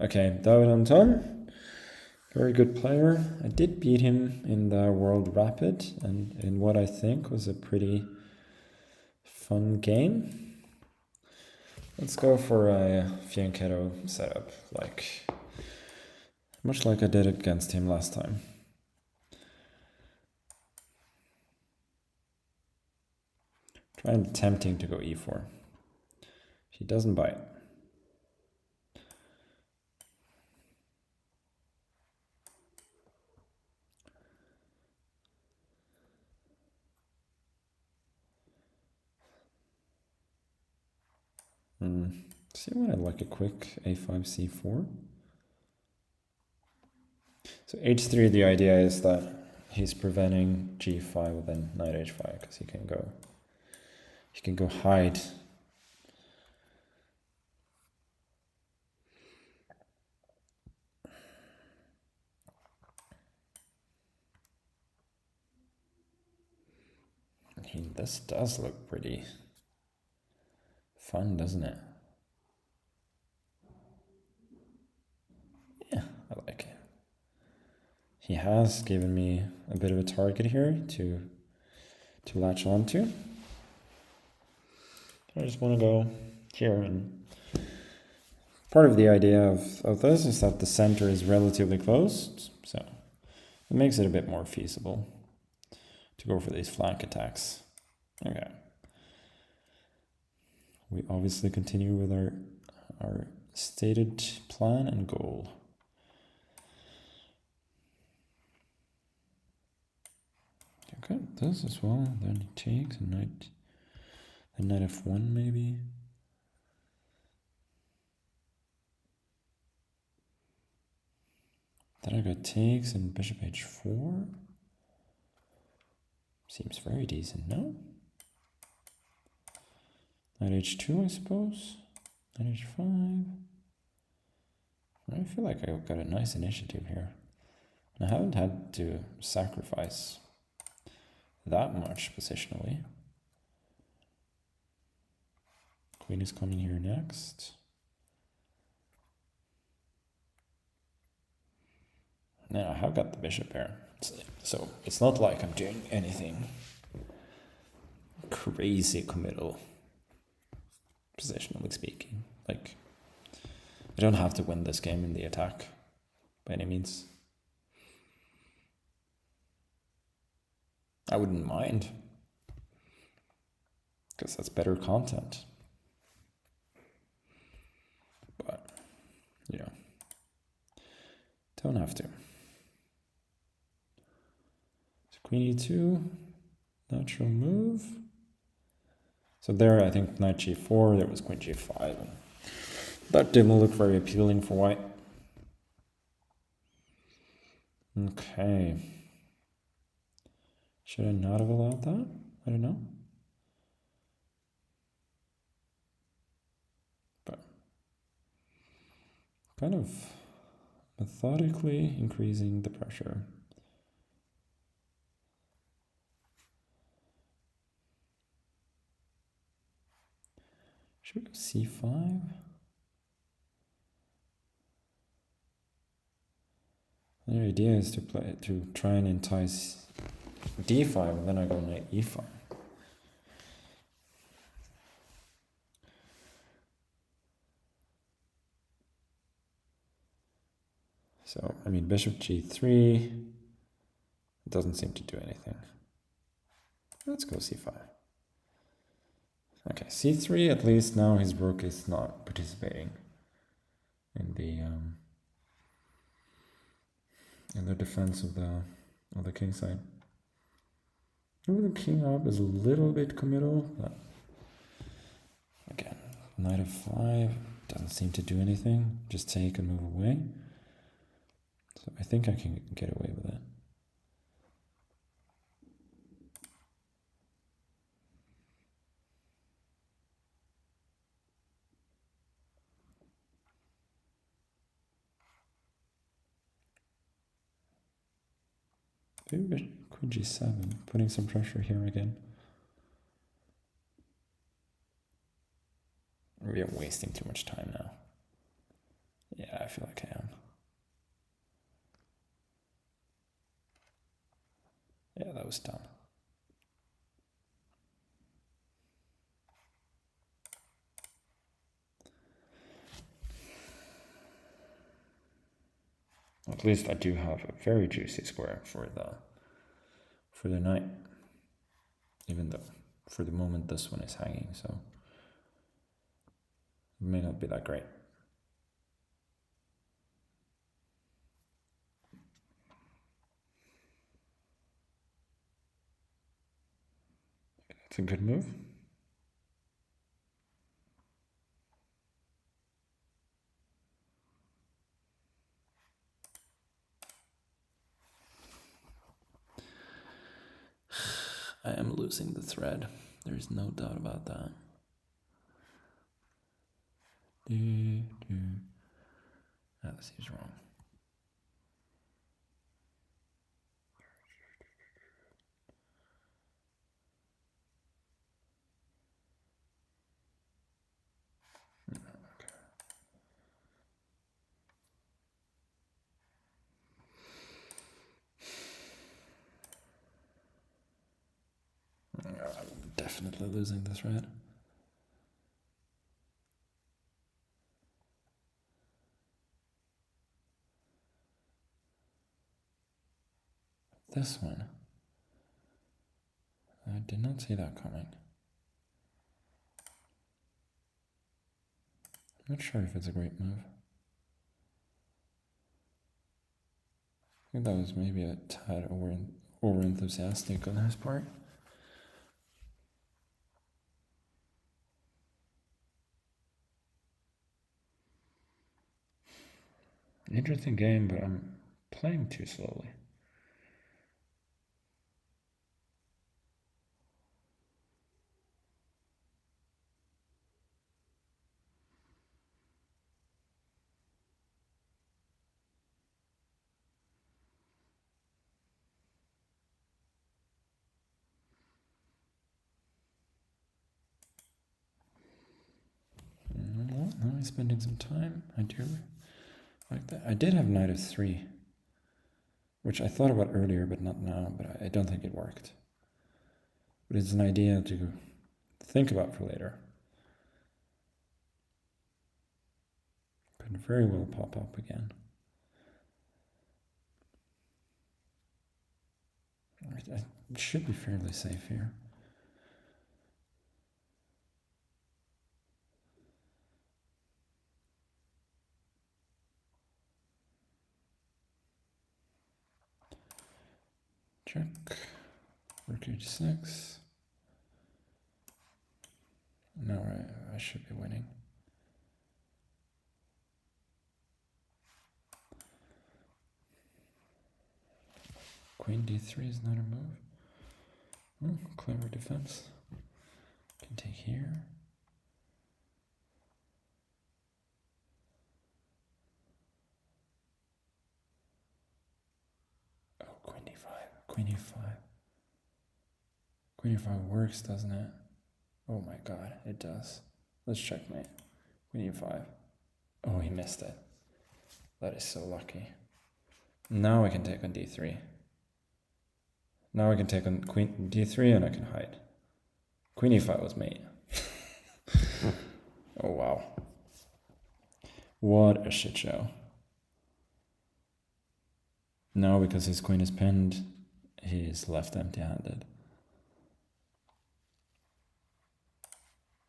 Okay, David Anton, very good player. I did beat him in the World Rapid and in what I think was a pretty fun game. Let's go for a Fianchetto setup, much like I did against him last time. Trying tempting to go e4. He doesn't bite. See what I'd like a quick a5, c4. So h3, the idea is that he's preventing g5 with then knight h5 because he can go hide. This does look pretty fun, doesn't it? Yeah, I like it. He has given me a bit of a target here to latch onto. I just want to go here, and part of the idea of this is that the center is relatively closed, so it makes it a bit more feasible to go for these flank attacks. Okay. We obviously continue with our stated plan and goal. Okay, this as well. Then he takes a knight f1 maybe. Then I got takes and bishop h4. Seems very decent, no? Knight h2, I suppose. Knight h5. I feel like I got a nice initiative here. I haven't had to sacrifice that much positionally. Queen is coming here next. Now I have got the bishop here. So it's not like I'm doing anything crazy committal, positionally speaking. Like, I don't have to win this game in the attack by any means. I wouldn't mind, because that's better content. But, you know, don't have to. So queen e2, natural move. So there, I think knight g4, there was queen g5. And that didn't look very appealing for white. Okay. Should I not have allowed that? I don't know. But kind of methodically increasing the pressure. Should we go c5? The idea is to try and entice d5, and then I go knight e5. So, I mean, bishop g3 doesn't seem to do anything. Let's go c5. Okay, c3, at least now his rook is not participating in the defense of the king side. Maybe the king up is a little bit committal, but again, knight f5 doesn't seem to do anything. Just take and move away. So I think I can get away with it. Maybe queen g7, putting some pressure here again. We are wasting too much time now. Yeah, I feel like I am. Yeah, that was dumb. At least I do have a very juicy square for the knight. Even though for the moment this one is hanging, so it may not be that great. It's a good move. I am losing the thread. There's no doubt about that. Ah, this seems wrong. I'm definitely losing the thread. This one. I did not see that coming. I'm not sure if it's a great move. I think that was maybe a tad over enthusiastic on his part. Interesting game, but I'm playing too slowly. Well, now I'm spending some time. I do like that. I did have knight of 3, which I thought about earlier, but not now. But I don't think it worked. But it's an idea to think about for later. Could very well pop up again. I should be fairly safe here. Check. Rook h6. Now I should be winning. Queen d3 is not a move. Oh, clever defense. Can take here. Oh, queen d5. Queen e5. Queen e5 works, doesn't it? Oh my god, it does. Let's checkmate. Queen e5. Oh, he missed it. That is so lucky. Now I can take on d3. Now I can take on queen d3 and I can hide. Queen e5 was mate. Oh wow. What a shit show. Now because his queen is pinned, he is left empty-handed.